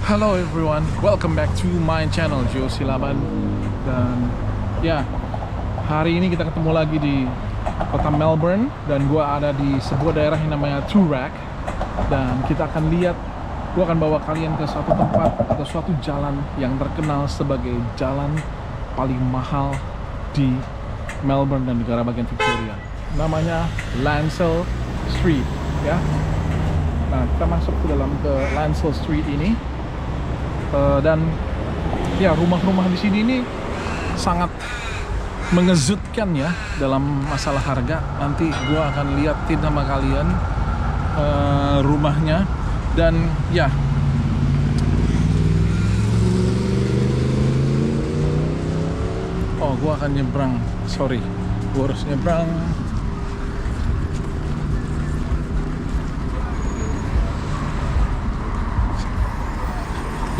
Hello everyone, welcome back to my channel Joe Silaban. Dan ya, hari ini kita ketemu lagi di kota Melbourne. Dan gua ada di sebuah daerah yang namanya Toorak. Dan kita akan lihat, gua akan bawa kalian ke suatu tempat atau suatu jalan yang terkenal sebagai jalan paling mahal di Melbourne dan negara bagian Victoria. Namanya Lancel Street, ya. Nah, kita masuk ke dalam Lancel Street ini. Dan ya, rumah-rumah di sini ini sangat mengejutkan ya dalam masalah harga. Nanti gua akan liatin sama kalian rumahnya. Dan ya, oh, gua akan nyebrang, sorry, gua harus nyebrang.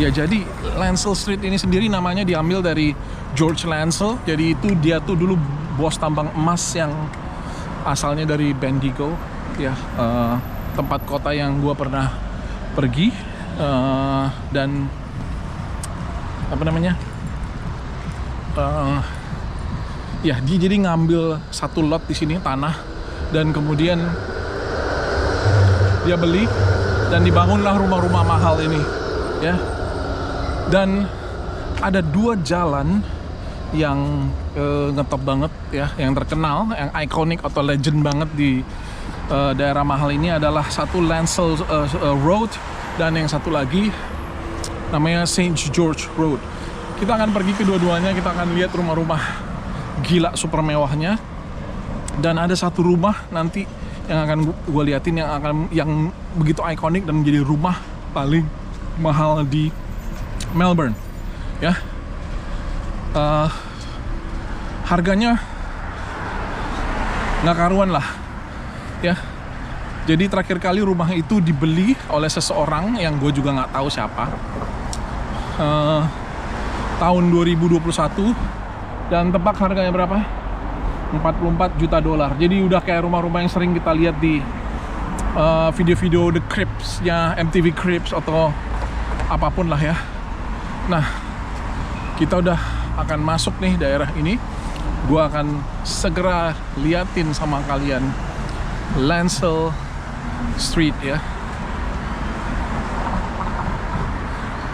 Ya, jadi Lancel Street ini sendiri namanya diambil dari George Lancel. Jadi itu dia tuh dulu bos tambang emas yang asalnya dari Bendigo, ya, tempat kota yang gua pernah pergi. Dan apa namanya? Ya, dia jadi ngambil satu lot di sini tanah, dan kemudian dia beli dan dibangunlah rumah-rumah mahal ini, ya. Dan ada dua jalan yang ngetop banget ya, yang terkenal, yang ikonik atau legend banget di daerah mahal ini adalah satu Lancel Road dan yang satu lagi namanya St. George Road. Kita akan pergi kedua-duanya, kita akan lihat rumah-rumah gila super mewahnya. Dan ada satu rumah nanti yang akan gue liatin yang begitu ikonik dan menjadi rumah paling mahal di Melbourne, ya. Harganya nggak karuan lah, ya. Jadi terakhir kali rumah itu dibeli oleh seseorang yang gue juga nggak tahu siapa, tahun 2021, dan tebak harganya berapa? 44 juta dolar. Jadi udah kayak rumah-rumah yang sering kita lihat di video-video The Cribs-nya MTV Cribs atau apapun lah ya. Nah, kita udah akan masuk nih daerah ini. Gua akan segera liatin sama kalian Lancel Street ya.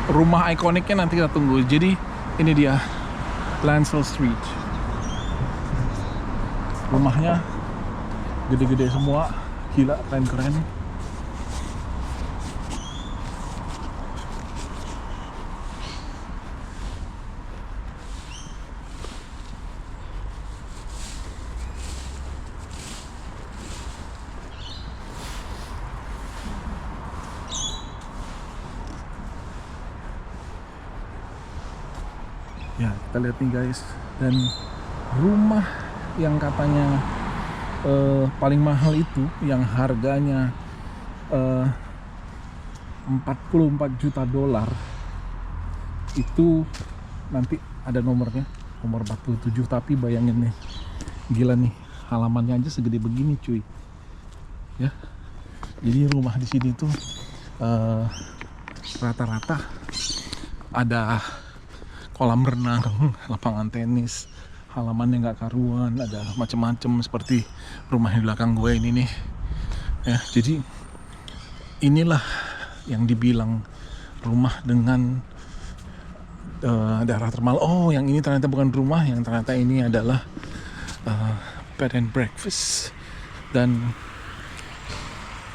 Rumah ikoniknya nanti kita tunggu. Jadi ini dia Lancel Street. Rumahnya gede-gede semua, gila, keren-keren. Ya, kita lihat nih guys. Dan rumah yang katanya paling mahal itu, yang harganya 44 juta dolar, itu nanti ada nomornya, nomor 47. Tapi bayangin nih, gila nih, halamannya aja segede begini cuy, ya. Jadi rumah di sini tuh rata-rata ada kolam renang, lapangan tenis, halamannya nggak karuan, ada macam-macam seperti rumah di belakang gue ini nih, ya. Jadi inilah yang dibilang rumah dengan daerah termahal. Oh, yang ini ternyata bukan rumah, yang ternyata ini adalah bed and breakfast. Dan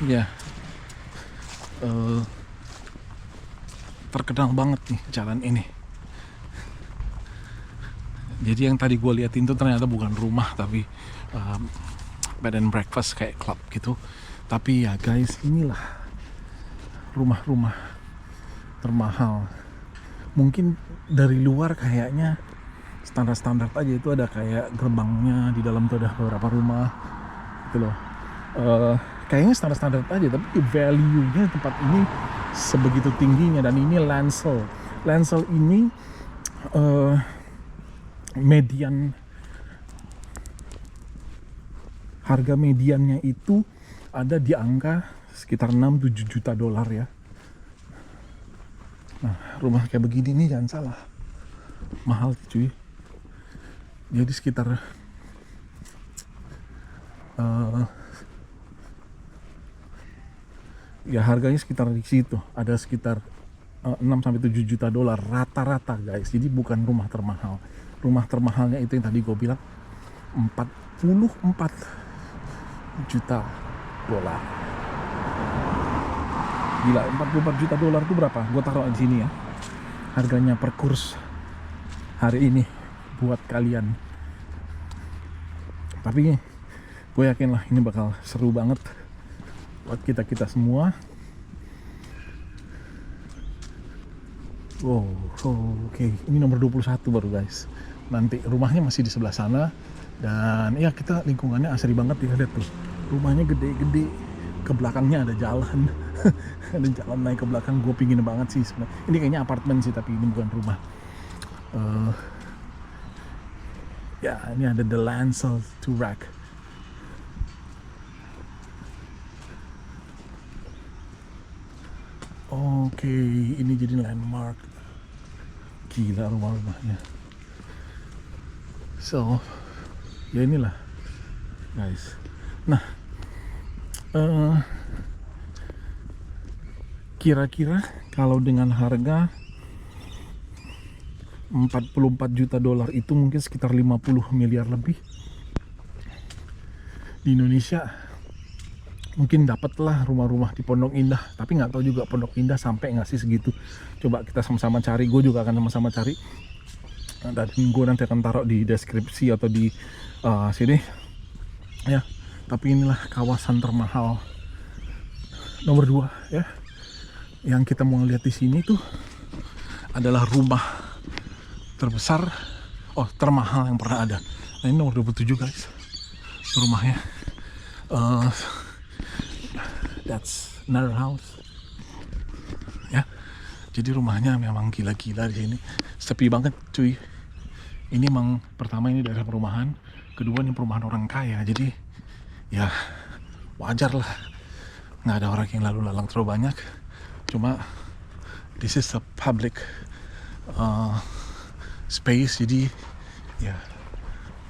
ya, terkenal banget nih jalan ini. Jadi yang tadi gue liatin itu ternyata bukan rumah, tapi bed and breakfast kayak club gitu. Tapi ya guys, inilah rumah-rumah termahal. Mungkin dari luar kayaknya standar-standar aja, itu ada kayak gerbangnya, di dalam tuh ada beberapa rumah gitu loh. Kayaknya standar-standar aja, tapi value-nya tempat ini sebegitu tingginya. Dan ini Lancel. Lancel ini harga mediannya itu ada di angka sekitar 6-7 juta dolar ya. Nah, rumah kayak begini nih jangan salah, mahal cuy. Jadi sekitar ya harganya sekitar di situ, ada sekitar 6-7 juta dolar rata-rata guys. Jadi bukan rumah termahal. Rumah termahalnya itu yang tadi gue bilang 44 juta dolar. Gila, 44 juta dolar itu berapa? Gue taruh di sini ya. Harganya per kurs hari ini buat kalian. Tapi gue yakin lah ini bakal seru banget buat kita semua. Wow, oke. Ini nomor 21 baru guys. Nanti rumahnya masih di sebelah sana. Dan ya kita lingkungannya asri banget ya. Lihat tuh, rumahnya gede-gede. Ke belakangnya ada jalan. Ada jalan naik ke belakang. Gue pingin banget sih sebenarnya. Ini kayaknya apartemen sih, tapi ini bukan rumah. Ya, ini ada The Lancel to Rack. Oke, ini jadi landmark. Gila rumah-rumahnya. So, ya inilah guys. Nah, kira-kira kalau dengan harga 44 juta dolar itu mungkin sekitar 50 miliar lebih. Di Indonesia mungkin dapatlah rumah-rumah di Pondok Indah, tapi nggak tahu juga Pondok Indah sampai nggak sih segitu. Coba kita sama-sama cari, gue juga akan sama-sama cari, dan gue nanti akan taruh di deskripsi atau di sini ya. Tapi inilah kawasan termahal nomor 2 ya. Yang kita mau lihat di sini tuh adalah rumah terbesar, termahal yang pernah ada. Nah, ini nomor 27 guys, rumahnya. That's another house ya. Jadi rumahnya memang gila-gila di sini, sepi banget cuy. Ini emang pertama ini daerah perumahan, kedua ini perumahan orang kaya. Jadi ya wajar lah, nggak ada orang yang lalu lalang terlalu banyak. Cuma this is a public space, jadi ya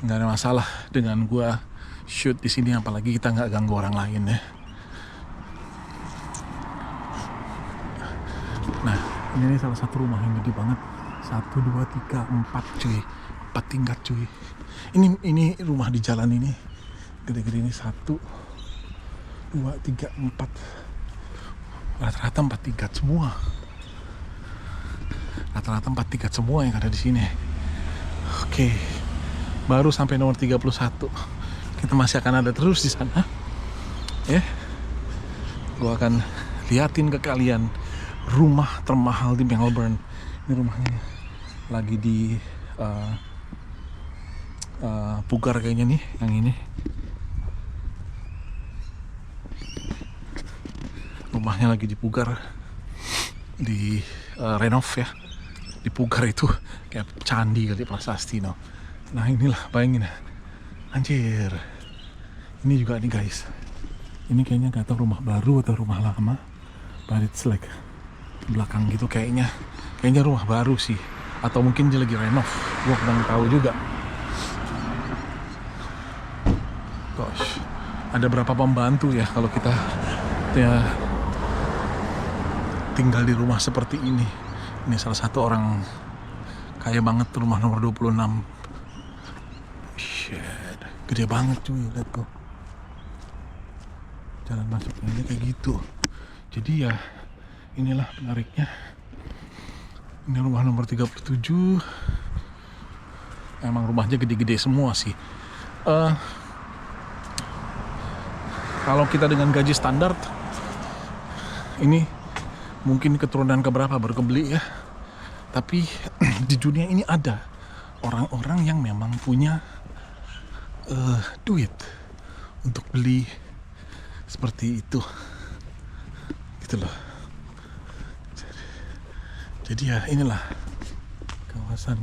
nggak ada masalah dengan gua shoot di sini, apalagi kita nggak ganggu orang lain ya. Nah, ini salah satu rumah yang gede banget. 1, 2, 3, 4 cuy. 4 tingkat cuy. Ini rumah di jalan ini gede-gede ini. 1, 2, 3, 4. Rata-rata 4 tingkat semua. Rata-rata 4 tingkat semua yang ada di sini. Oke. Baru sampai nomor 31. Kita masih akan ada terus di sana. Ya. Gua akan liatin ke kalian rumah termahal di Melbourne. Ini rumahnya lagi di pugar kayaknya nih, yang ini. Rumahnya lagi dipugar, di renov ya. Dipugar itu kayak candi kali prasasti no. Nah inilah, bayangin ya, anjir. Ini juga nih guys, ini kayaknya gak tahu rumah baru atau rumah lama, but it's like belakang gitu kayaknya rumah baru sih, atau mungkin dia lagi renov, gua kurang tahu juga. Gosh, ada berapa pembantu ya kalau kita ya tinggal di rumah seperti ini. Ini salah satu orang kaya banget, rumah nomor 26. Shit, gede banget cuy, lihat kok. Jalan masuknya kayak gitu. Jadi ya inilah menariknya. Ini rumah nomor 37. Emang rumahnya gede-gede semua sih. Kalau kita dengan gaji standar, ini mungkin keturunan keberapa baru kebeli ya. Tapi di dunia ini ada orang-orang yang memang punya duit untuk beli seperti itu, gitu loh. Jadi ya inilah kawasan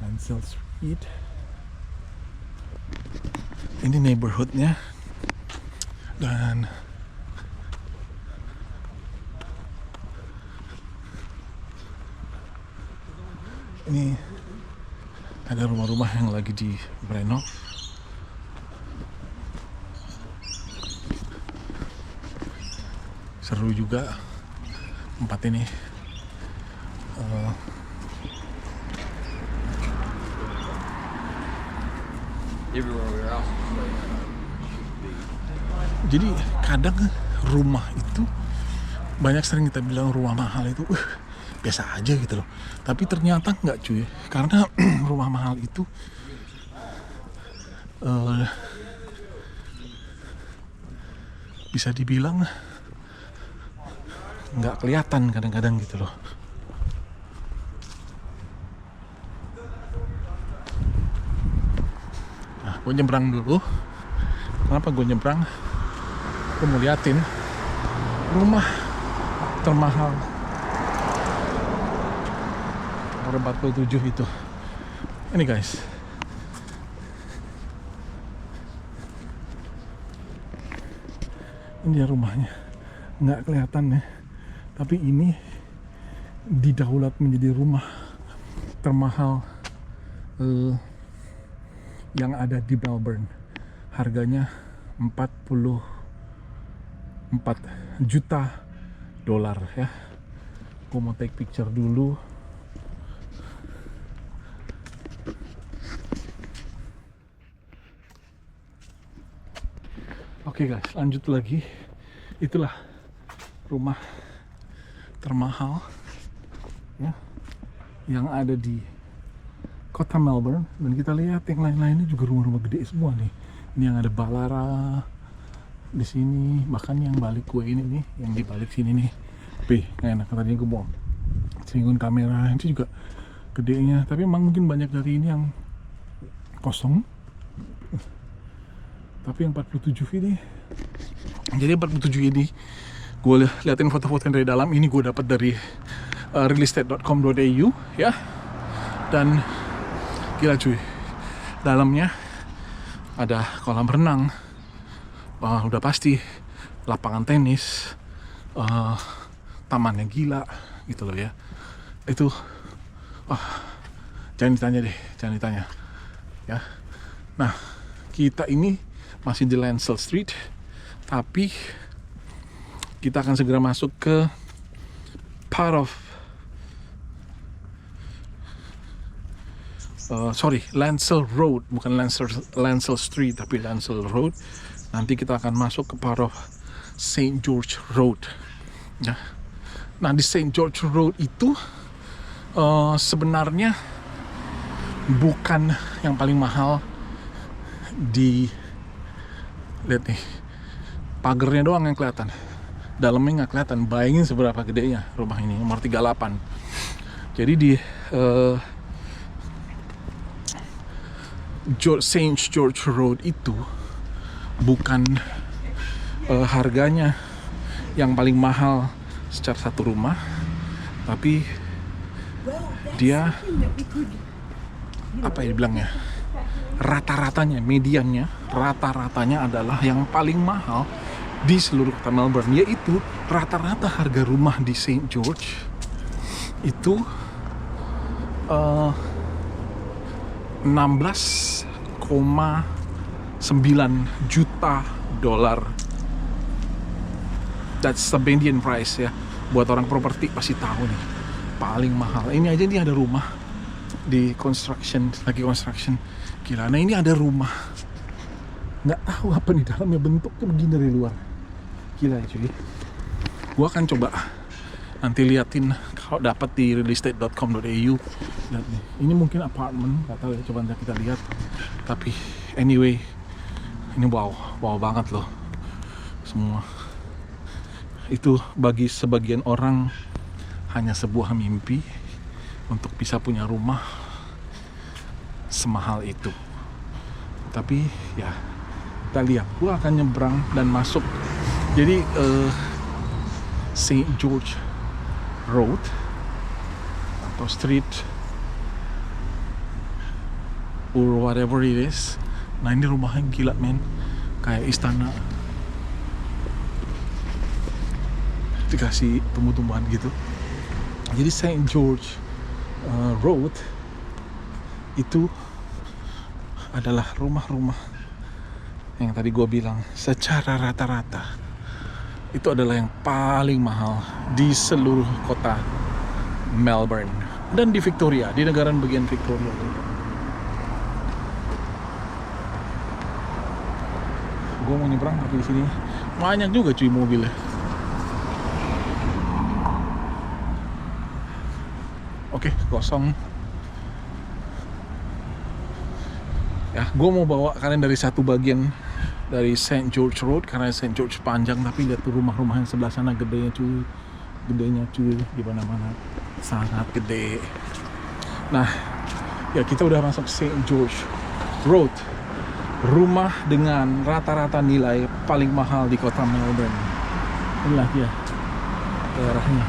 Lancel Street. Ini neighborhoodnya, dan Ini ada rumah-rumah yang lagi di renov. Seru juga tempat ini. Jadi kadang rumah itu sering kita bilang rumah mahal itu biasa aja gitu loh. Tapi ternyata enggak cuy. Karena rumah mahal itu bisa dibilang nggak kelihatan kadang-kadang gitu loh. Nah, gue nyebrang dulu. Kenapa gue nyebrang? Gue mau liatin rumah termahal nomor 47 itu. Ini guys. Ini dia rumahnya. Nggak kelihatan ya. Tapi ini didaulat menjadi rumah termahal yang ada di Melbourne. Harganya 44 juta dolar ya. Gue mau take picture dulu. Oke guys, lanjut lagi. Itulah rumah termahal ya yang ada di kota Melbourne. Dan kita lihat yang lain-lainnya juga rumah-rumah gede semua nih. Ini yang ada Balara di sini, bahkan yang balik gue ini nih, yang di balik sini nih. Nggak enak tadinya gue mau singgung kamera, itu juga gedenya. Tapi emang mungkin banyak dari ini yang kosong. Tapi yang 47 ini, jadi 47 ini gue liatin foto-foto yang dari dalam. Ini gue dapat dari realestate.com.au ya. Dan gila cuy, dalamnya ada kolam renang, udah pasti lapangan tenis, tamannya gila gitu loh ya. Itu jangan ditanya ya. Nah, kita ini masih di Lancel Street, tapi kita akan segera masuk ke part of Lancel Road, bukan Lancel Street, tapi Lancel Road. Nanti kita akan masuk ke part of St. George Road ya. Nah, di St. George Road itu sebenarnya bukan yang paling mahal. Lihat nih, pagernya doang yang kelihatan, dalamnya nggak kelihatan. Bayangin seberapa gedenya rumah ini, nomor 38. Jadi di St. George Road itu bukan harganya yang paling mahal secara satu rumah, tapi dia apa ya dibilangnya, mediannya rata-ratanya adalah yang paling mahal di seluruh kota Melbourne. Yaitu rata-rata harga rumah di St. George itu 16,9 juta dolar. That's the median price ya. Buat orang properti pasti tahu nih, paling mahal. Ini aja nih ada rumah di lagi construction. Gila, nah ini ada rumah, nggak tahu apa nih dalamnya, bentuknya begini dari luar. Gila ya cuy. Gua akan coba nanti liatin kalau dapat di realestate.com.au. Lihat nih, ini mungkin apartemen, nggak tahu ya, coba nanti kita lihat. Tapi anyway, ini wow banget loh semua. Itu bagi sebagian orang hanya sebuah mimpi untuk bisa punya rumah semahal itu. Tapi ya kita lihat. Gua akan nyebrang dan masuk. Jadi St. George Road atau Street or whatever it is. Nah, ini rumahnya gila men, kayak istana, dikasih tumbuh-tumbuhan gitu. Jadi St. George Road itu adalah rumah-rumah yang tadi gue bilang secara rata-rata itu adalah yang paling mahal di seluruh kota Melbourne dan di Victoria, di negara bagian Victoria. Gue mau nyebrang tapi di sini banyak juga cuy mobilnya. Oke, kosong. Ya, gue mau bawa kalian dari satu bagian dari St. George Road karena St. George panjang, tapi lihat tuh rumah-rumah yang sebelah sana gedenya cuy di mana-mana sangat gede. Nah, ya kita udah masuk St. George Road, rumah dengan rata-rata nilai paling mahal di kota Melbourne. Inilah dia daerahnya.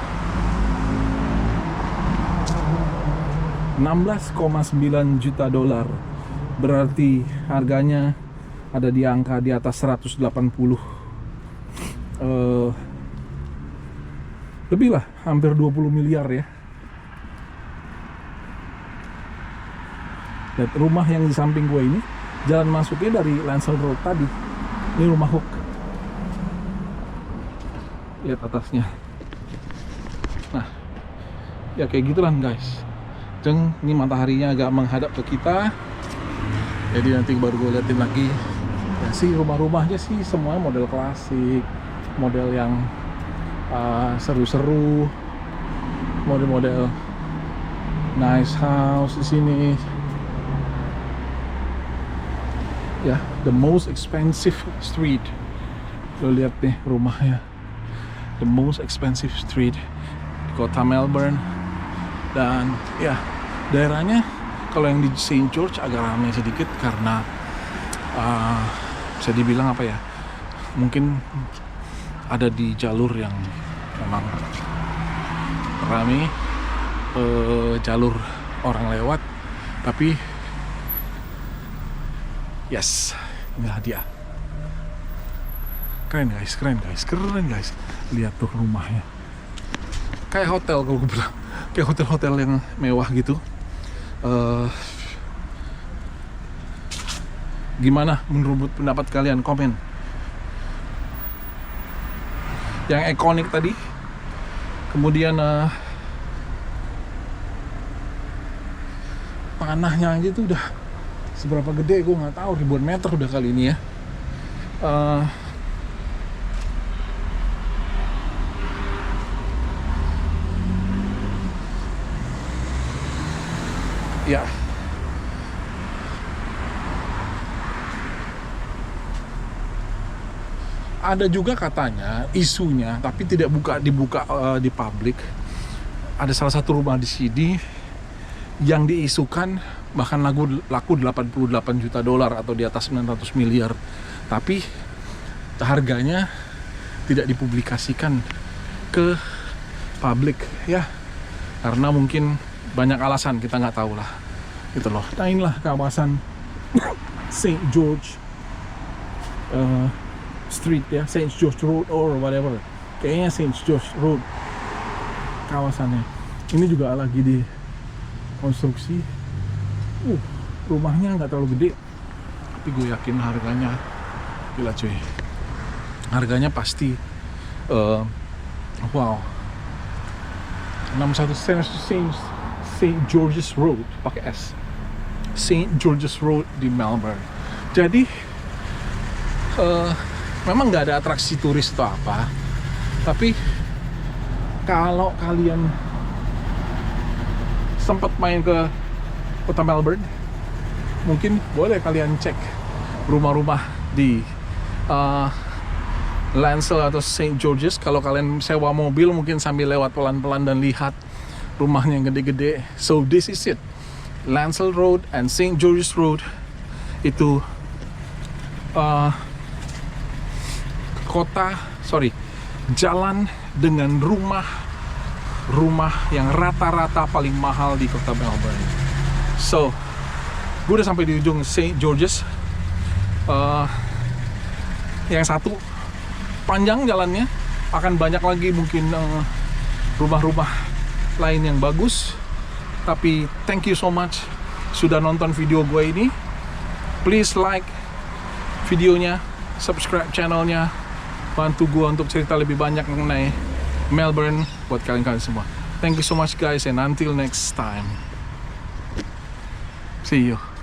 16,9 juta dolar, berarti harganya ada di angka di atas 180 lebih lah, hampir 20 miliar ya. Dan rumah yang di samping gue ini, jalan masuknya dari Lancel Road tadi. Ini rumah Hook. Lihat atasnya. Nah, ya kayak gitulah guys. Ini mataharinya agak menghadap ke kita. Jadi nanti baru gue liatin lagi. Ya sih, rumah-rumahnya sih semua model klasik, model yang seru-seru, model-model nice house di sini. Ya, the most expensive street. Lo lihat nih rumahnya, the most expensive street di kota Melbourne. Dan ya, daerahnya kalau yang di St. George agak ramai sedikit karena bisa dibilang apa ya, mungkin ada di jalur yang memang ramai, jalur orang lewat, tapi yes, inilah dia. Keren guys. Lihat tuh rumahnya, kayak hotel kalau gue bilang, kayak hotel-hotel yang mewah gitu. Gimana menurut pendapat kalian? Komen. Yang ikonik tadi, kemudian tanahnya aja tuh udah seberapa gede gue nggak tahu, ribuan meter udah kali ini ya. Ya, ada juga katanya isunya, tapi tidak dibuka di publik. Ada salah satu rumah di sini yang diisukan bahkan laku 88 juta dolar atau di atas 900 miliar, tapi harganya tidak dipublikasikan ke publik ya, karena mungkin banyak alasan, kita nggak tahu lah gitu loh. Nah, inilah kawasan St. George Street ya, St. George Road or whatever, kayaknya St. George Road kawasannya. Ini juga lagi di konstruksi. Rumahnya nggak terlalu gede, tapi gue yakin harganya gila cuy. Harganya pasti wow. 61 St. George's Road pakai S, St. George's Road di Melbourne. Jadi memang nggak ada atraksi turis atau apa, tapi kalau kalian sempat main ke kota Melbourne, mungkin boleh kalian cek rumah-rumah di Lancel atau St. George's. Kalau kalian sewa mobil mungkin sambil lewat pelan-pelan dan lihat rumahnya yang gede-gede. So this is it, Lancel Road and St. George's Road. Itu jalan dengan rumah yang rata-rata paling mahal di kota Melbourne. So gue udah sampai di ujung St. George's. Yang satu panjang jalannya, akan banyak lagi mungkin rumah-rumah lain yang bagus. Tapi thank you so much sudah nonton video gue ini. Please like videonya, subscribe channelnya, bantu gue untuk cerita lebih banyak mengenai Melbourne buat kalian semua. Thank you so much guys, and until next time, see you.